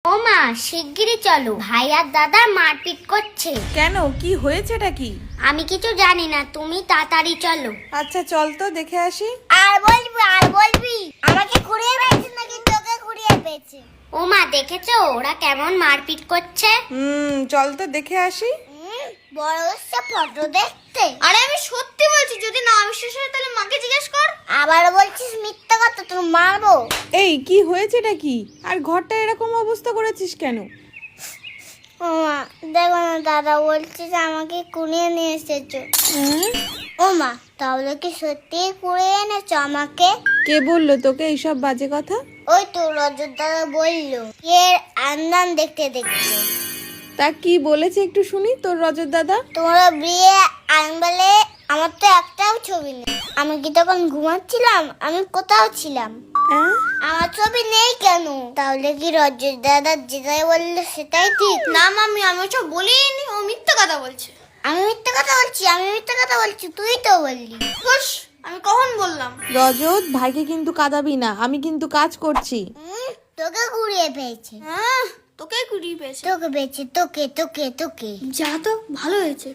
ও মা, শিগগিরই চলো, ভাই আর দাদা মারপিট করছে। কেন, কি হয়েছেটা কি? আমি কিছু জানি না, তুমি তাড়াতাড়ি চলো। আচ্ছা চল তো দেখে আসি। আর বলবি আমাকে কুড়িয়ে পেয়েছে নাকি তোকে কুড়িয়ে পেয়েছে? ও মা, দেখেছো ওরা কেমন মারপিট করছে? চল তো দেখে আসি। বড় হচ্ছে ফটো দেখতে। আরে আমি সত্যি বলছি, যদি না বিশ্বাস হয় তাহলে মাকে জিজ্ঞেস কর। আবার বলছিস মিথ্যা কথা, তোর মারবো। এই কি হয়েছেটা কি? আর ঘরটা এরকম অবস্থা করেছিস কেন? ও মা, দেখো না, দাদা বলছে যে আমাকে কুড়িয়ে নিয়ে এসেছো। ও মা, তাহলে কি সত্যি কুড়িয়ে এনেছো আমাকে? কে বললো তোকে এইসব বাজে কথা? ওই তো রজত দাদা বললো, এর আন্দান দেখতে দেখতে। তা কি বলেছে একটু শুনি তোর রজত দাদা। তোমরা বিয়ে আনবালে আমার তো একটাও ছবি নেই। আমি কি তখন ঘুমাচ্ছিলাম? আমি কোথাও ছিলাম? হ্যাঁ? আমার ছবি নেই কেন? তাহলে কি রজত দাদা যেটাই বললো সেটাই ঠিক? না মামি, আমি ওসব বলিনি, ও মিথ্যা কথা বলছে। আমি মিথ্যা কথা বলছি, তুই তো বললি। হুশ, আমি কখন বললাম? রজত, ভাইকে কিন্তু কাঁদাবি না, আমি কিন্তু কাজ করছি। তোকে ঘুরিয়ে পেয়েছে। হ্যাঁ, তোকে কুড়িয়ে পেয়েছে। তোকে পেয়েছে, তোকে। যা তো, ভালো হয়েছে।